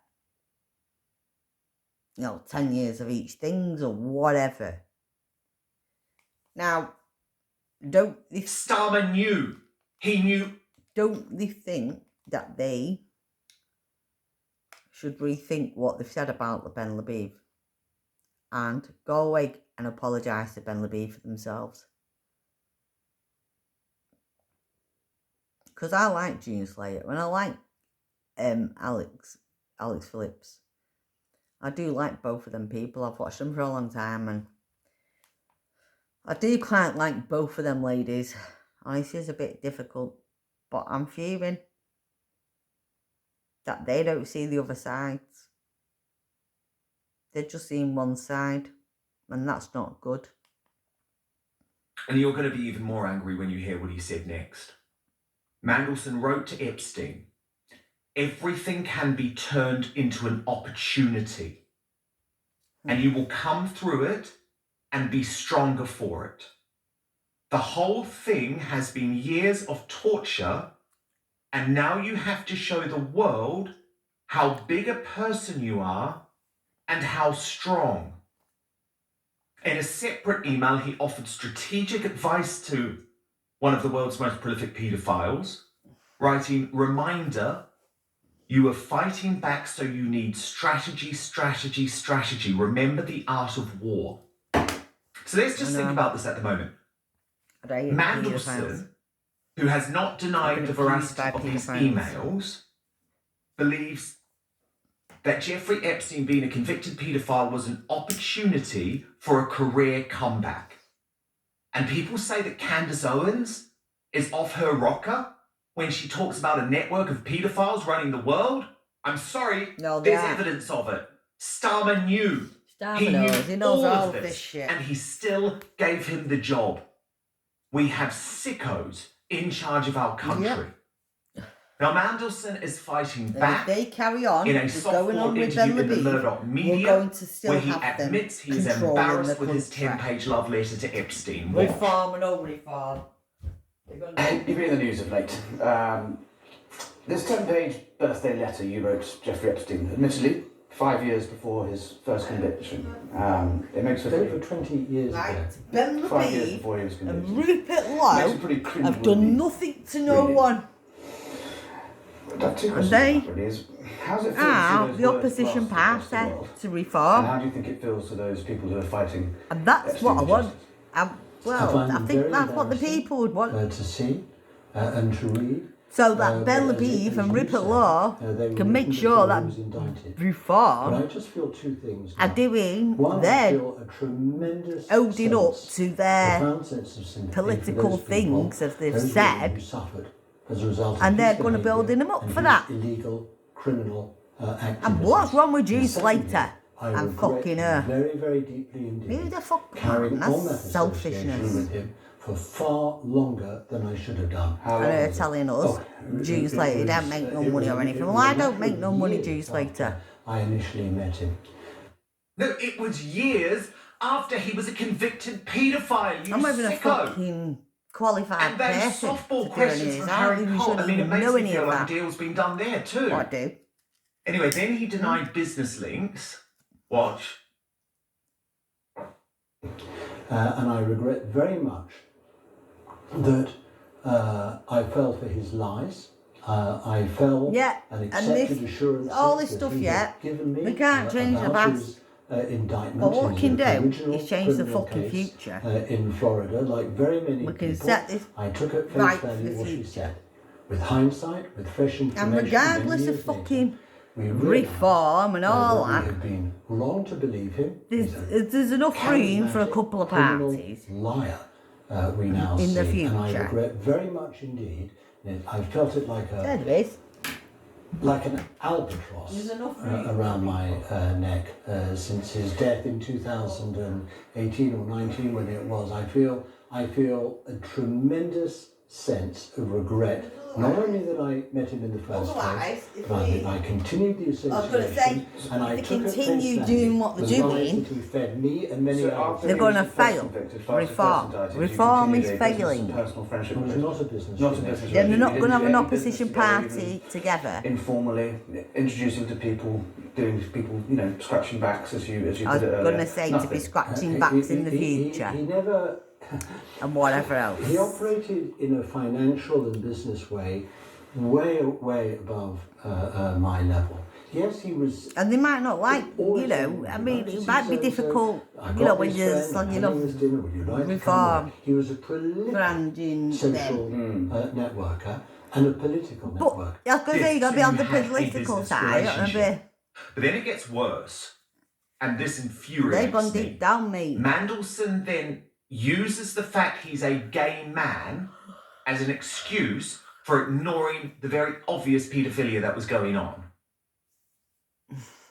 Speaker 1: 10 years of each things or whatever. Now, don't they...
Speaker 4: Starmer knew. He knew.
Speaker 1: Don't they think that they should rethink what they've said about the Ben Lebeav and go away and apologise to Ben Lebeav for themselves? Because I like June Slater and I like Alex Phillips. I do like both of them people. I've watched them for a long time and I do quite like both of them ladies. This is a bit difficult, but I'm fearing that they don't see the other sides. They're just seeing one side, and that's not good.
Speaker 4: And you're going to be even more angry when you hear what he said next. Mandelson wrote to Epstein, everything can be turned into an opportunity, and you will come through it and be stronger for it. The whole thing has been years of torture, and now you have to show the world how big a person you are and how strong. In a separate email, he offered strategic advice to one of the world's most prolific paedophiles, writing, reminder, you are fighting back, so you need strategy, strategy, strategy. Remember the art of war. So let's just think about this at the moment. Mandelson, who has not denied the veracity of these emails, believes that Jeffrey Epstein being a convicted paedophile was an opportunity for a career comeback. And people say that Candace Owens is off her rocker when she talks about a network of paedophiles running the world. I'm sorry, there's evidence of it. Starmer knew. He knows all of this shit. And he still gave him the job. We have sickos in charge of our country. Yep. Now, Mandelson is fighting back.
Speaker 1: If they carry on,
Speaker 4: in a softball interview in the Murdoch media, where he admits he is embarrassed with his 10-page love letter to Epstein.
Speaker 1: Reform and no reform.
Speaker 5: You've been in the news of late. This 10-page birthday letter you wrote Jeffrey Epstein, admittedly, 5 years before his first conviction. It makes for 20 years ago.
Speaker 1: Ben
Speaker 5: 5 years before he was convicted.
Speaker 1: And Rupert Lowe have done nothing to no one.
Speaker 5: I have two questions. Really. How's it feel
Speaker 1: the opposition party to reform?
Speaker 5: And how do you think it feels to those people who are fighting?
Speaker 1: And that's what I want. I think that's what the people would want.
Speaker 6: To see and to read.
Speaker 1: So that Ben Labib and Rupert Law can make sure that reform
Speaker 6: but I just feel two things
Speaker 1: are doing holding up to their political things as they've said, and they're going to build them up for that.
Speaker 6: Illegal criminal activities.
Speaker 1: And what's wrong with you, Slater? And fucking her.
Speaker 6: Very, very deeply indeed.
Speaker 1: Who the fuck?
Speaker 6: Carrying on that
Speaker 1: selfishness
Speaker 6: with him for far longer than I should have done.
Speaker 1: And her telling us, Jews later don't make no money or anything. Well, I don't make no money, Jews later.
Speaker 6: I initially met him.
Speaker 4: No, it was years after he was a convicted paedophile. You
Speaker 1: I'm not even a fucking qualified person.
Speaker 4: And those softball questions from Harry Potter. I mean, it makes me feel like a deal's been done there too.
Speaker 1: I do.
Speaker 4: Anyway, then he denied business links. Watch.
Speaker 6: And I regret very much that I fell for his lies. I fell and accepted assurances
Speaker 1: all this stuff
Speaker 6: given me.
Speaker 1: We can't change the past.
Speaker 6: Indictment.
Speaker 1: But what we can do is change the fucking future.
Speaker 6: In Florida, like very many
Speaker 1: we can
Speaker 6: people,
Speaker 1: set this
Speaker 6: I took at face value what she said. With hindsight, with fresh information,
Speaker 1: and regardless of fucking reform and all that,
Speaker 6: we have been wrong to believe him.
Speaker 1: There's enough room for a couple of parties.
Speaker 6: Liar, we now
Speaker 1: in the future.
Speaker 6: And I regret very much indeed. I felt it like an albatross around my neck since his death in 2018 or 19 when it was. I feel a tremendous sense of regret. Not only that I met him in the first place, but that I continued the association, and I took
Speaker 1: continue doing what they're doing,
Speaker 6: fed me and many others.
Speaker 1: They're going to fail. Reform is failing.
Speaker 6: Not a business.
Speaker 1: Then they're not going to have an opposition party together.
Speaker 5: Informally, introducing to people, doing people, scratching backs as you put it earlier.
Speaker 1: I was going to say to be scratching backs in the future.
Speaker 6: He never.
Speaker 1: And whatever else.
Speaker 6: He operated in a financial and business way, way above my level. Yes, he was.
Speaker 1: And they might not like, I mean, it might be difficult, when there's, reform.
Speaker 6: He was a prolific social networker and a political networker.
Speaker 1: I was going to say, you've got to be on the political side.
Speaker 4: But then it gets worse. And this infuriates me.
Speaker 1: They've gone deep down, mate.
Speaker 4: Mandelson then uses the fact he's a gay man as an excuse for ignoring the very obvious paedophilia that was going on.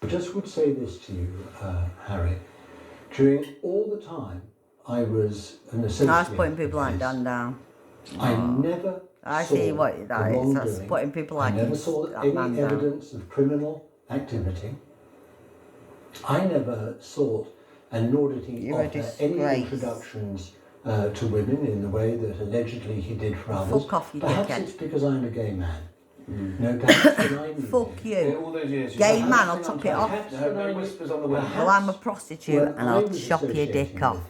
Speaker 6: I just would say this to you, Harry. During all the time I was an associate.
Speaker 1: I was putting people like Dan down.
Speaker 6: I never
Speaker 1: see what that is. That's putting people like
Speaker 6: I never saw any evidence of criminal activity. I never sought, and nor did he offer any introductions to women in the way that allegedly he did for others.
Speaker 1: Fuck off, you
Speaker 6: Perhaps
Speaker 1: dickhead.
Speaker 6: it's because I'm a gay man. No, perhaps when I knew
Speaker 1: fuck
Speaker 6: him.
Speaker 1: you.
Speaker 5: All those years,
Speaker 1: gay man, I'll chop it off.
Speaker 5: No whispers on the wind.
Speaker 1: Well, I'm a prostitute and I'll chop your dick off.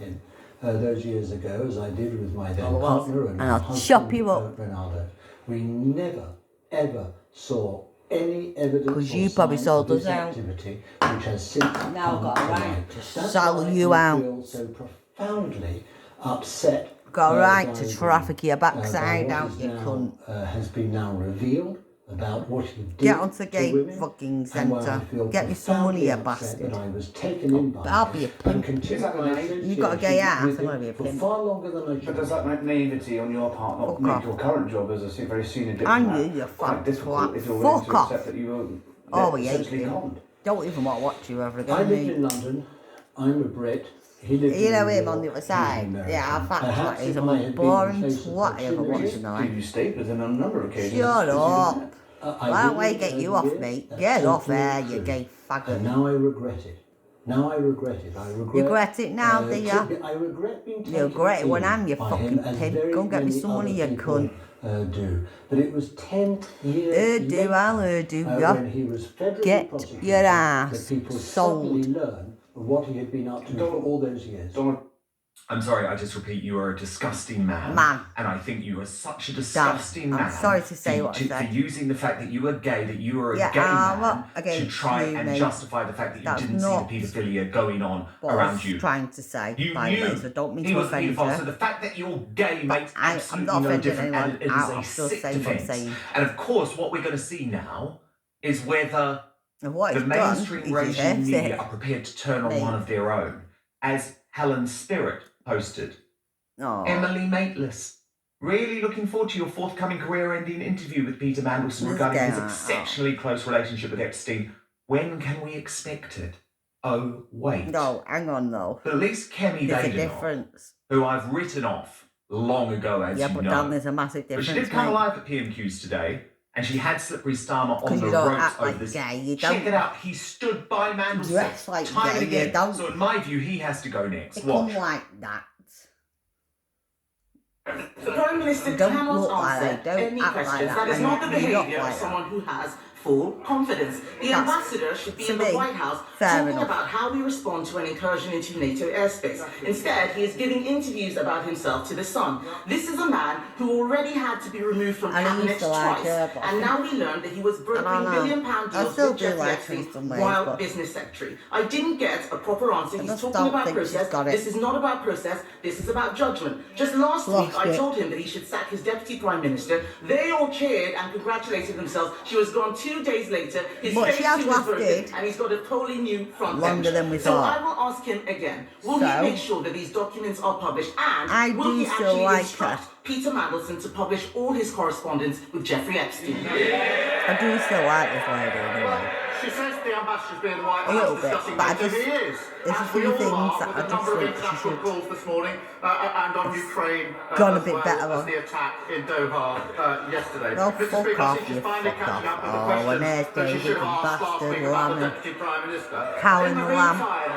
Speaker 6: Those years ago, as I did with my then partner and
Speaker 1: I'll chop you up.
Speaker 6: Ronaldo, we never ever saw any evidence
Speaker 1: because
Speaker 6: or
Speaker 1: you probably
Speaker 6: sign
Speaker 1: sold
Speaker 6: of
Speaker 1: us
Speaker 6: this
Speaker 1: out.
Speaker 6: activity, which has since
Speaker 1: Now
Speaker 6: come
Speaker 1: got
Speaker 6: to
Speaker 1: a right
Speaker 6: light.
Speaker 1: to
Speaker 6: That's
Speaker 1: sell
Speaker 6: why
Speaker 1: you
Speaker 6: I
Speaker 1: out.
Speaker 6: feel so profoundly upset.
Speaker 1: Got a right
Speaker 6: by
Speaker 1: to
Speaker 6: the-
Speaker 1: traffic your
Speaker 6: by
Speaker 1: backside
Speaker 6: what
Speaker 1: out,
Speaker 6: is
Speaker 1: you
Speaker 6: now,
Speaker 1: cunt.
Speaker 6: has been now revealed about what he did
Speaker 1: Get onto the
Speaker 6: to
Speaker 1: gay
Speaker 6: women,
Speaker 1: fucking
Speaker 6: and where I
Speaker 1: centre.
Speaker 6: feel
Speaker 1: Get me some money, you
Speaker 6: profoundly upset
Speaker 1: bastard.
Speaker 6: that I was taken in by
Speaker 1: I'll
Speaker 6: this
Speaker 1: be a
Speaker 6: and
Speaker 1: pimp.
Speaker 6: continue my association
Speaker 1: You got a gay ass,
Speaker 6: with
Speaker 1: I'm gonna
Speaker 6: him
Speaker 1: be a
Speaker 6: for
Speaker 1: pimp.
Speaker 6: far longer than I
Speaker 5: But
Speaker 6: should.
Speaker 5: does that make naivety on your part not
Speaker 1: Fuck
Speaker 5: make
Speaker 1: off.
Speaker 5: your current job as a very senior
Speaker 1: And
Speaker 5: diplomat
Speaker 1: you
Speaker 5: quite
Speaker 1: fat
Speaker 5: difficult
Speaker 1: twat.
Speaker 5: if you're willing
Speaker 1: Fuck
Speaker 5: to
Speaker 1: off.
Speaker 5: accept that you were
Speaker 1: Oh, we hate
Speaker 5: essentially
Speaker 1: him.
Speaker 5: conned?
Speaker 1: Don't even want to watch you ever
Speaker 6: I
Speaker 1: again,
Speaker 6: lived
Speaker 1: mate.
Speaker 6: in London. I'm a Brit. He lived
Speaker 1: You
Speaker 6: in
Speaker 1: know
Speaker 6: New
Speaker 1: him
Speaker 6: York.
Speaker 1: on the other
Speaker 6: He's
Speaker 1: side?
Speaker 6: an American.
Speaker 1: Yeah, I fact
Speaker 6: Perhaps
Speaker 1: that he's
Speaker 6: if
Speaker 1: the
Speaker 6: I
Speaker 1: most
Speaker 6: had
Speaker 1: boring
Speaker 6: been the face of
Speaker 1: twat I ever
Speaker 6: proximity,
Speaker 1: watched in my life.
Speaker 5: You stayed with him on a number of occasions.
Speaker 1: Shut
Speaker 5: as you
Speaker 1: up.
Speaker 5: did.
Speaker 1: Why don't we get you off, mate? Get off there, you gay
Speaker 6: And
Speaker 1: faggot.
Speaker 6: now I regret it. Now I regret it. I regret.
Speaker 1: Regret it now, do ya?
Speaker 6: I regret being taken
Speaker 1: You regret it when
Speaker 6: in
Speaker 1: I'm your
Speaker 6: by
Speaker 1: fucking
Speaker 6: him, as
Speaker 1: pimp.
Speaker 6: very
Speaker 1: Go and get me
Speaker 6: many
Speaker 1: some money,
Speaker 6: other
Speaker 1: you
Speaker 6: people,
Speaker 1: cunt.
Speaker 6: do. But it was 10 years
Speaker 1: Do,
Speaker 6: later,
Speaker 1: I'll do, ya.
Speaker 6: when he was federally
Speaker 1: Get
Speaker 6: prosecuted,
Speaker 1: your ass
Speaker 6: that people
Speaker 1: sold.
Speaker 6: suddenly learned what he had been up to for all those years.
Speaker 4: I'm sorry, I just repeat, you are a disgusting man.
Speaker 1: Man.
Speaker 4: And I think you are such a disgusting man.
Speaker 1: I'm sorry to say what I
Speaker 4: for
Speaker 1: said.
Speaker 4: using the fact that you are gay, that you are a
Speaker 1: Yeah,
Speaker 4: gay
Speaker 1: I'm
Speaker 4: man,
Speaker 1: not
Speaker 4: to
Speaker 1: against
Speaker 4: try
Speaker 1: you,
Speaker 4: and
Speaker 1: mate.
Speaker 4: justify the fact that you
Speaker 1: That's
Speaker 4: didn't
Speaker 1: not
Speaker 4: see the paedophilia going on
Speaker 1: what I
Speaker 4: around
Speaker 1: was
Speaker 4: you.
Speaker 1: trying to say,
Speaker 4: You
Speaker 1: by
Speaker 4: knew
Speaker 1: the way, so don't mean
Speaker 4: he
Speaker 1: to
Speaker 4: was a
Speaker 1: offend
Speaker 4: paedophile, so
Speaker 1: you.
Speaker 4: the fact that you're gay makes
Speaker 1: I'm
Speaker 4: absolutely
Speaker 1: not
Speaker 4: no
Speaker 1: offending
Speaker 4: difference,
Speaker 1: anyone.
Speaker 4: and it is
Speaker 1: I'm
Speaker 4: a
Speaker 1: still
Speaker 4: sick
Speaker 1: saying what I'm
Speaker 4: defence.
Speaker 1: saying.
Speaker 4: And of course, what we're going to see now is whether
Speaker 1: And what
Speaker 4: the
Speaker 1: he's done
Speaker 4: mainstream
Speaker 1: is
Speaker 4: regime
Speaker 1: he's
Speaker 4: media
Speaker 1: it.
Speaker 4: are prepared to turn on
Speaker 1: Mate.
Speaker 4: one of their own, as Helen Spirit posted.
Speaker 1: Oh.
Speaker 4: Emily Mateless. Really looking forward to your forthcoming career-ending interview with Peter Mandelson
Speaker 1: This
Speaker 4: regarding his
Speaker 1: guy,
Speaker 4: exceptionally close relationship with Epstein. When can we expect it? Oh, wait.
Speaker 1: No, hang on though.
Speaker 4: But at least Kemi
Speaker 1: There's a
Speaker 4: Badenoch,
Speaker 1: difference.
Speaker 4: who I've written off long ago, as
Speaker 1: Yeah,
Speaker 4: you
Speaker 1: but
Speaker 4: know.
Speaker 1: Dan, there's a massive
Speaker 4: But
Speaker 1: difference,
Speaker 4: she did come
Speaker 1: mate.
Speaker 4: alive at PMQs today, and she had Slippery Starmer on
Speaker 1: Because
Speaker 4: the
Speaker 1: you don't
Speaker 4: ropes
Speaker 1: act
Speaker 4: over
Speaker 1: like
Speaker 4: this.
Speaker 1: gay, you
Speaker 4: Check
Speaker 1: don't
Speaker 4: it out. He stood by Mandelson
Speaker 1: dress like
Speaker 4: time and
Speaker 1: gay, you
Speaker 4: again.
Speaker 1: don't
Speaker 4: So in my view, he has to go next.
Speaker 1: become
Speaker 4: Watch.
Speaker 1: like that.
Speaker 7: The Prime Minister
Speaker 1: Don't
Speaker 7: cannot
Speaker 1: look like
Speaker 7: answer
Speaker 1: that, don't
Speaker 7: any
Speaker 1: act like
Speaker 7: questions.
Speaker 1: that,
Speaker 7: That is
Speaker 1: and
Speaker 7: not the
Speaker 1: you look
Speaker 7: behaviour
Speaker 1: like
Speaker 7: of
Speaker 1: that.
Speaker 7: someone who has full confidence. The
Speaker 1: That's-
Speaker 7: ambassador should be
Speaker 1: to
Speaker 7: in the
Speaker 1: me,
Speaker 7: White House
Speaker 1: fair
Speaker 7: talking
Speaker 1: enough.
Speaker 7: about how we respond to an incursion into NATO airspace. Instead, he is giving interviews about himself to The Sun. This is a man who already had to be removed from
Speaker 1: And I used
Speaker 7: cabinet
Speaker 1: to like
Speaker 7: twice,
Speaker 1: her, but I
Speaker 7: and
Speaker 1: think-
Speaker 7: now we learned that he was brokering
Speaker 1: I don't know.
Speaker 7: billion-pound
Speaker 1: I
Speaker 7: deals
Speaker 1: still
Speaker 7: with
Speaker 1: do
Speaker 7: Jeffrey
Speaker 1: like her
Speaker 7: Epstein
Speaker 1: in some ways,
Speaker 7: while
Speaker 1: but-
Speaker 7: business secretary. I didn't get a proper answer.
Speaker 1: I
Speaker 7: He's
Speaker 1: just
Speaker 7: talking
Speaker 1: don't
Speaker 7: about
Speaker 1: think she's
Speaker 7: process.
Speaker 1: got it.
Speaker 7: This is not about process. This is about judgment. Just last
Speaker 1: Lost
Speaker 7: week, I
Speaker 1: it.
Speaker 7: told him that he should sack his deputy prime minister. They all cheered and congratulated themselves. She was gone 2 days later. His
Speaker 1: But
Speaker 7: face
Speaker 1: she has
Speaker 7: too is broken,
Speaker 1: lasted
Speaker 7: and he's got a totally new front
Speaker 1: longer
Speaker 7: bench.
Speaker 1: than we
Speaker 7: so
Speaker 1: thought.
Speaker 7: I will ask him again. Will
Speaker 1: So,
Speaker 7: he make sure that these documents are published? And
Speaker 1: I
Speaker 7: will
Speaker 1: do
Speaker 7: he
Speaker 1: still
Speaker 7: actually
Speaker 1: like
Speaker 7: instruct
Speaker 1: her.
Speaker 7: Peter Mandelson to publish all his correspondence with Jeffrey Epstein?
Speaker 1: I do still like this lady anyway.
Speaker 3: She says the ambassador's been in the White
Speaker 1: A little
Speaker 3: House
Speaker 1: bit,
Speaker 3: discussing
Speaker 1: but I
Speaker 3: NATO.
Speaker 1: just-
Speaker 3: He is.
Speaker 1: there's a
Speaker 3: As
Speaker 1: few
Speaker 3: we all
Speaker 1: things
Speaker 3: are,
Speaker 1: that
Speaker 3: with
Speaker 1: I
Speaker 3: a
Speaker 1: just
Speaker 3: number of
Speaker 1: think she
Speaker 3: international
Speaker 1: should
Speaker 3: calls this morning and on Ukraine
Speaker 1: gone a
Speaker 3: as
Speaker 1: bit
Speaker 3: well
Speaker 1: better
Speaker 3: as
Speaker 1: on.
Speaker 3: the attack in Doha yesterday.
Speaker 1: Oh,
Speaker 3: Mr.
Speaker 1: fuck
Speaker 3: Speaker, I
Speaker 1: off,
Speaker 3: think she's
Speaker 1: you
Speaker 3: finally
Speaker 1: fuck
Speaker 3: catching
Speaker 1: off.
Speaker 3: up with the
Speaker 1: Oh,
Speaker 3: questions
Speaker 1: when there's
Speaker 3: that she
Speaker 1: David,
Speaker 3: should
Speaker 1: the
Speaker 3: have asked last
Speaker 1: bastard
Speaker 3: week about the
Speaker 1: lamb,
Speaker 3: Deputy Prime Minister.
Speaker 1: cow
Speaker 3: In
Speaker 1: in
Speaker 3: the
Speaker 1: the lamb,
Speaker 3: meantime,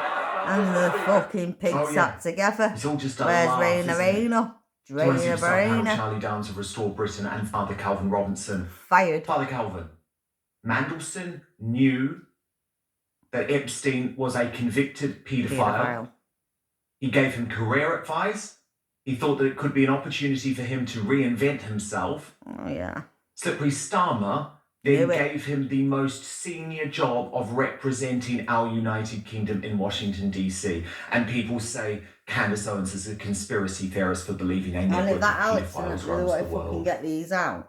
Speaker 1: and the fucking pig
Speaker 4: Oh, yeah.
Speaker 1: sat together.
Speaker 4: It's all just a
Speaker 1: Where's
Speaker 4: laugh,
Speaker 1: Raina
Speaker 4: isn't it?
Speaker 1: Raina?
Speaker 4: Do you want to see
Speaker 1: Raina
Speaker 4: just how
Speaker 1: Raina.
Speaker 4: Charlie Downs of Restore Britain and Father Calvin Robinson.
Speaker 1: Fired.
Speaker 4: Father Calvin, Mandelson knew that Epstein was a convicted paedophile.
Speaker 1: Paedophile.
Speaker 4: He gave him career advice. He thought that it could be an opportunity for him to reinvent himself.
Speaker 1: Oh, yeah.
Speaker 4: Slippery Starmer then
Speaker 1: Knew it.
Speaker 4: gave him the most senior job of representing our United Kingdom in Washington, D.C. And people say Candace Owens is a conspiracy theorist for believing a
Speaker 1: And
Speaker 4: network
Speaker 1: if
Speaker 4: of
Speaker 1: that Alex
Speaker 4: paedophiles
Speaker 1: really
Speaker 4: runs
Speaker 1: want
Speaker 4: the
Speaker 1: to fucking
Speaker 4: world.
Speaker 1: get these out.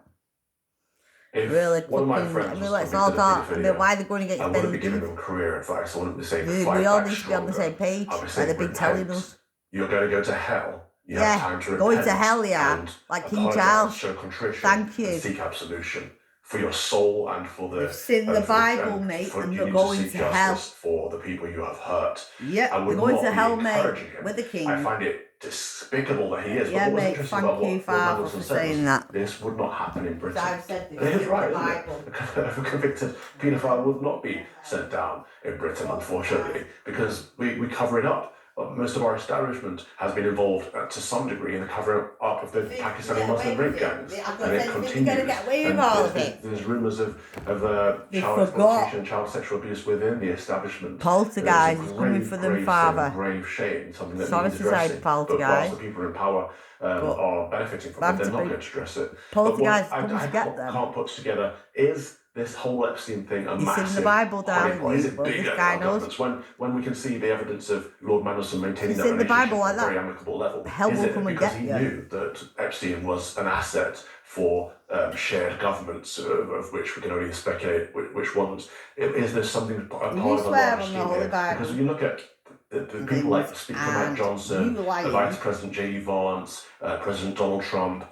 Speaker 2: If
Speaker 1: Really
Speaker 2: one of my
Speaker 1: fucking,
Speaker 2: friends
Speaker 1: I mean,
Speaker 2: was
Speaker 1: let's all
Speaker 2: convicted
Speaker 1: talk.
Speaker 2: of
Speaker 1: I mean,
Speaker 2: paedophilia,
Speaker 1: why are they going to get
Speaker 2: I wouldn't be giving
Speaker 1: expensive?
Speaker 2: them career advice. I wouldn't be saying
Speaker 1: We
Speaker 2: fight
Speaker 1: all
Speaker 2: back
Speaker 1: need to be on the
Speaker 2: stronger.
Speaker 1: same page.
Speaker 2: I'd be
Speaker 1: By
Speaker 2: saying
Speaker 1: the big
Speaker 2: repent.
Speaker 1: telling
Speaker 2: You're going to go to hell. You
Speaker 1: Yeah,
Speaker 2: have time to
Speaker 1: going
Speaker 2: repent
Speaker 1: to hell, yeah,
Speaker 2: and
Speaker 1: like King
Speaker 2: apologise,
Speaker 1: Charles.
Speaker 2: show contrition,
Speaker 1: Thank you.
Speaker 2: and seek absolution for your soul and for the.
Speaker 1: They've sinned the
Speaker 2: and for-
Speaker 1: Bible,
Speaker 2: and
Speaker 1: mate,
Speaker 2: for
Speaker 1: and
Speaker 2: you
Speaker 1: they're
Speaker 2: need
Speaker 1: going
Speaker 2: seek
Speaker 1: to hell.
Speaker 2: justice for the people you have hurt.
Speaker 1: Yep,
Speaker 2: I
Speaker 1: they're
Speaker 2: would
Speaker 1: going
Speaker 2: not
Speaker 1: to
Speaker 2: be
Speaker 1: hell, mate,
Speaker 2: encouraging him.
Speaker 1: with the king.
Speaker 2: I find it despicable that he is.
Speaker 1: Yeah,
Speaker 2: but what was
Speaker 1: mate,
Speaker 2: interesting
Speaker 1: thank
Speaker 2: about what
Speaker 1: you,
Speaker 2: Lord
Speaker 1: Father,
Speaker 2: Mandelson
Speaker 1: for
Speaker 2: said
Speaker 1: saying
Speaker 2: was,
Speaker 1: that.
Speaker 2: this would not happen in Britain.
Speaker 1: I've said this,
Speaker 2: And he was
Speaker 1: it's
Speaker 2: right,
Speaker 1: the
Speaker 2: isn't
Speaker 1: Bible.
Speaker 2: it? A convicted paedophile would not be sent down in Britain, unfortunately, because we cover it up. most of our establishment has been involved to some degree in the covering up of the Pakistani Muslim rape gangs, and it continues. There's rumours of child exploitation, child sexual abuse within the establishment.
Speaker 1: Poltergeist is coming for them, father.
Speaker 2: Grave shame, something that
Speaker 1: Sorry
Speaker 2: needs
Speaker 1: to say,
Speaker 2: addressing. But whilst the
Speaker 1: poltergeist.
Speaker 2: people in power are benefiting from it, they're not going to address it.
Speaker 1: Poltergeist
Speaker 2: But what I can't put together is this whole Epstein thing a massive
Speaker 1: in the Bible, darling.
Speaker 2: Is it bigger than our governments? When we can see the evidence of Lord Mandelson maintaining that relationship at a very amicable level, is it because he knew that Epstein was an asset for shared governments, of which we can only speculate which ones? Is there something a part of a large scheme here? Because when you look at the people like Speaker Matt Johnson, the Vice President J.D. Vance, President Donald Trump,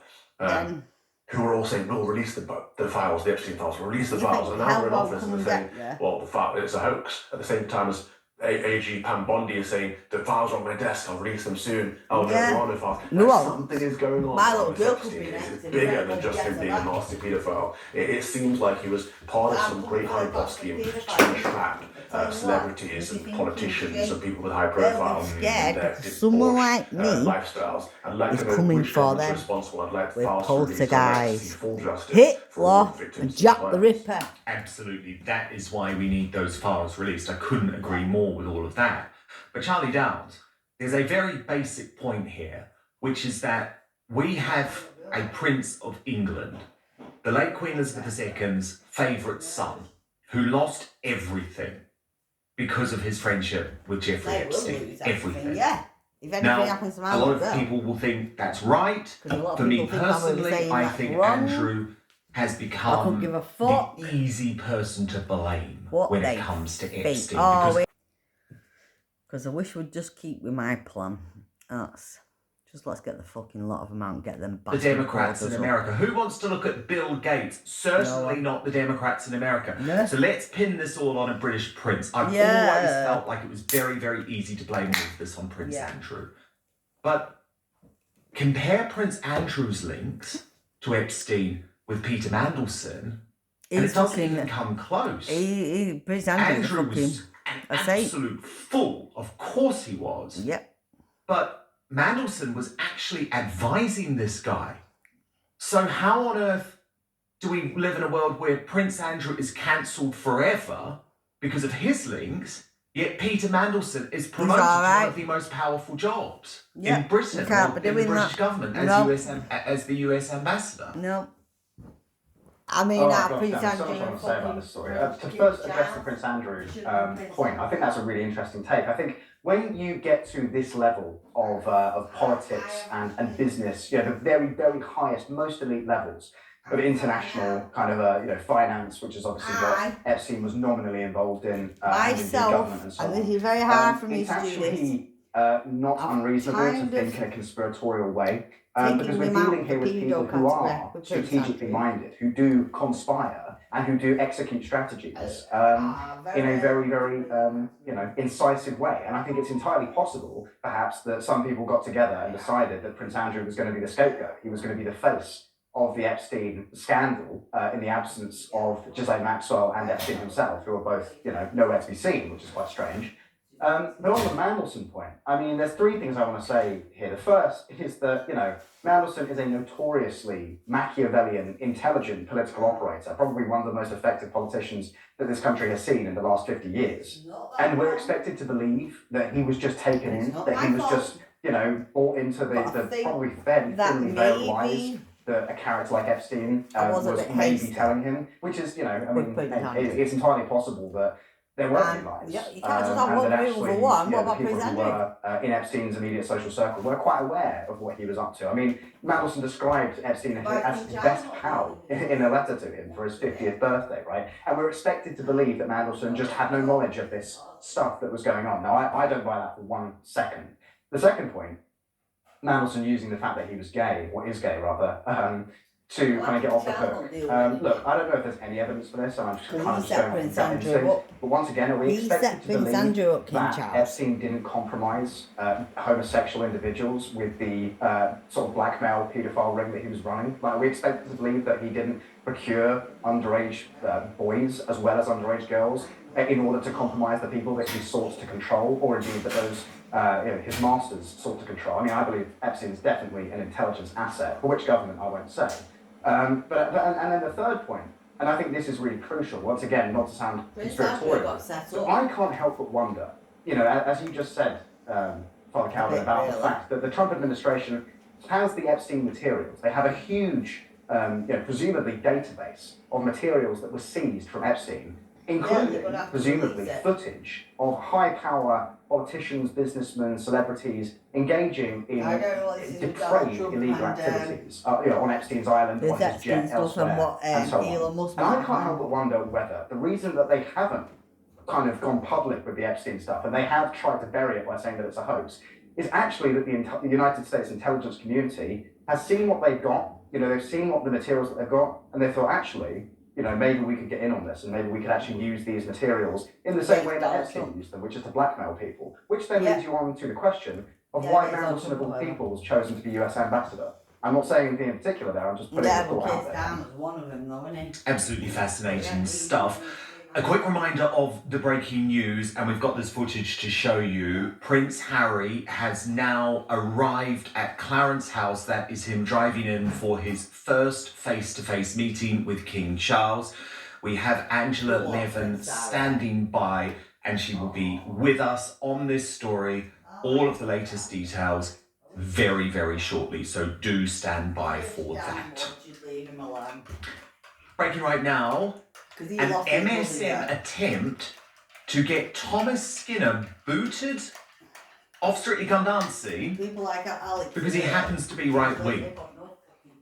Speaker 2: who were all saying, we'll release the files, the Epstein files, we'll release the files. And now we're in office and they're saying, well, it's a hoax. At the same time as AG Pam Bondi is saying, the files are on my desk, I'll release them soon. Oh, no, there are no files. Something is going on.
Speaker 1: My little girl could be
Speaker 2: It's bigger than just him being a nasty paedophile. It seems like he was part of some great honeypot scheme to trap celebrities and politicians and people with high profile
Speaker 1: someone like me
Speaker 2: lifestyles, and let
Speaker 1: is coming for them
Speaker 2: responsible and let
Speaker 1: with
Speaker 2: poltergeist,
Speaker 1: Hitler and Jack the Ripper.
Speaker 4: Absolutely, that is why we need those files released. I couldn't agree more with all of that. But Charlie Downs, there's a very basic point here, which is that we have a Prince of England, the late Queen Elizabeth II's favourite son, who lost everything because of his friendship with Jeffrey Epstein. Everything.
Speaker 1: Yeah. If anything
Speaker 4: now,
Speaker 1: happens to
Speaker 4: a lot of people will think that's right. For me personally, I think
Speaker 1: Andrew
Speaker 4: has become the easy person to blame when it comes to Epstein.
Speaker 1: Because I wish we'd just keep with my plan. Let's get the fucking lot of them out and get them back.
Speaker 4: The Democrats in America. Who wants to look at Bill Gates? Certainly not the Democrats in America. No. So let's pin this all on a British prince. I've always felt like it was very, very easy to blame all of this on Prince Andrew. But compare Prince Andrew's links to Epstein with Peter Mandelson, and it doesn't even come close.
Speaker 1: Prince
Speaker 4: Andrew was an absolute fool. Of course he was.
Speaker 1: Yep.
Speaker 4: But Mandelson was actually advising this guy. So how on earth do we live in a world where Prince Andrew is cancelled forever because of his links, yet Peter Mandelson is promoted to one of the most powerful jobs in Britain, in the British government, as the US ambassador?
Speaker 1: No. I mean, Prince Andrew.
Speaker 8: So much I want to say about this story. To first address the Prince Andrew point, I think that's a really interesting take. I think when you get to this level of politics and business, the very, very highest, most elite levels of international kind of finance, which is obviously what Epstein was nominally involved in,
Speaker 1: myself,
Speaker 8: and so on.
Speaker 1: This is very hard for me to do this.
Speaker 8: It's actually not unreasonable to think in a conspiratorial way. Because we're dealing here with people who are strategically minded, who do conspire and who do execute strategies in a very, very, incisive way. And I think it's entirely possible, perhaps, that some people got together and decided that Prince Andrew was going to be the scapegoat. He was going to be the face of the Epstein scandal in the absence of Ghislaine Maxwell and Epstein himself, who are both, nowhere to be seen, which is quite strange. But on the Mandelson point, I mean, there's three things I want to say here. The first is that, Mandelson is a notoriously Machiavellian, intelligent political operator, probably one of the most effective politicians that this country has seen in the last 50 years. And we're expected to believe that he was just taken in, that he was just, bought into the probably fairly thinly veiled lies that a character like Epstein was maybe telling him, which is, it's entirely possible that there were lies.
Speaker 1: Yeah, you can't just have one move for one. What about Prince Andrew?
Speaker 8: People who were in Epstein's immediate social circle were quite aware of what he was up to. I mean, Mandelson described Epstein as his best pal in a letter to him for his 50th birthday, right? And we're expected to believe that Mandelson just had no knowledge of this stuff that was going on. Now, I don't buy that for 1 second. The second point, Mandelson using the fact that he was gay, or is gay rather, to kind of get off the hook. Look, I don't know if there's any evidence for this, and I'm just kind of just going with gut instinct. But once again, are we expected to believe that Epstein didn't compromise homosexual individuals with the sort of blackmail paedophile ring that he was running? Like, are we expected to believe that he didn't procure underage boys as well as underage girls in order to compromise the people that he sought to control, or indeed that those his masters sought to control. I mean, I believe Epstein is definitely an intelligence asset, for which government I won't say. And then the third point, and I think this is really crucial, once again, not to sound conspiratorial, but I can't help but wonder, as you just said, Father Calvin, about the fact that the Trump administration has the Epstein materials. They have a huge, presumably database of materials that were seized from Epstein, including, presumably, footage of high-power politicians, businessmen, celebrities engaging in depraved illegal activities on Epstein's island, on his jet, elsewhere, and so on. And I can't help but wonder whether the reason that they haven't kind of gone public with the Epstein stuff, and they have tried to bury it by saying that it's a hoax, is actually that the United States intelligence community has seen what they've got, they've seen what the materials that they've got, and they thought, actually, maybe we could get in on this, and maybe we could actually use these materials in the same way that Epstein used them, which is to blackmail people. Which then leads you on to the question of why Mandelson of all people has chosen to be US ambassador. I'm not saying anything in particular there, I'm just putting the thought out there.
Speaker 1: Dan was one of them, though, isn't he?
Speaker 4: Absolutely fascinating stuff. A quick reminder of the breaking news, and we've got this footage to show you. Prince Harry has now arrived at Clarence House. That is him driving in for his first face-to-face meeting with King Charles. We have Angela Levin standing by, and she will be with us on this story. All of the latest details very, very shortly, so do stand by for that. Breaking right now, an MSM attempt to get Thomas Skinner booted off Strictly Come Dancing because he happens to be right-wing.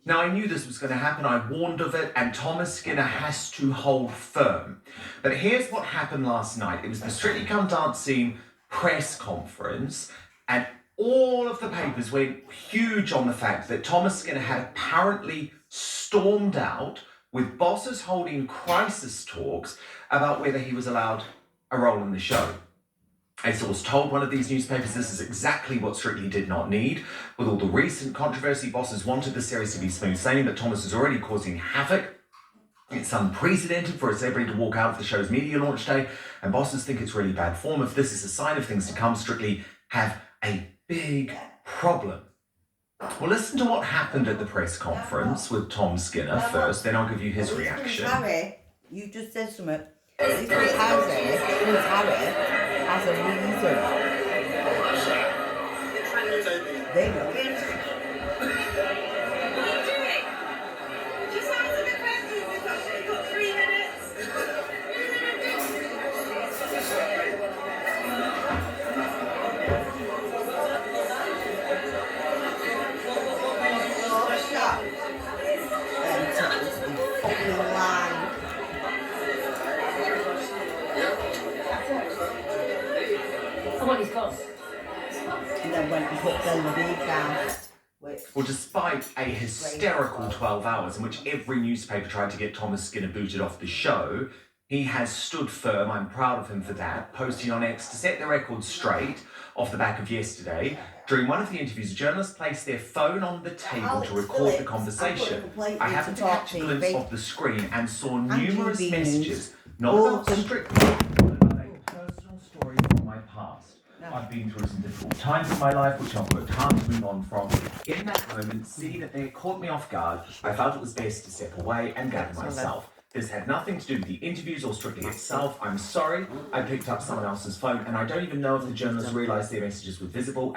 Speaker 4: Now, I knew this was going to happen. I warned of it, and Thomas Skinner has to hold firm. But here's what happened last night. It was the Strictly Come Dancing press conference, and all of the papers went huge on the fact that Thomas Skinner had apparently stormed out with bosses holding crisis talks about whether he was allowed a role in the show. A source told one of these newspapers this is exactly what Strictly did not need. With all the recent controversy, bosses wanted the series to be smooth sailing, but Thomas is already causing havoc. It's unprecedented for a celebrity to walk out of the show's media launch day, and bosses think it's really bad form. If this is a sign of things to come, Strictly have a big problem. Well, listen to what happened at the press conference with Tom Skinner first, then I'll give you his reaction.
Speaker 1: Harry, you just said something. This Harry has a reason. They know. And then went and put the bead down.
Speaker 4: Well, despite a hysterical 12 hours in which every newspaper tried to get Thomas Skinner booted off the show, he has stood firm. I'm proud of him for that, posting on X to set the record straight off the back of yesterday. During one of the interviews, a journalist placed their phone on the table to record the conversation. I happened to catch a glimpse of the screen and saw numerous messages, not about Strictly, but about a personal story from my past. I've been through some difficult times in my life, which I've worked hard to move on from. In that moment, seeing that they had caught me off guard, I felt it was best to step away and gather myself. This had nothing to do with the interviews or Strictly itself. I'm sorry, I picked up someone else's phone, and I don't even know if the journalists realised their messages were visible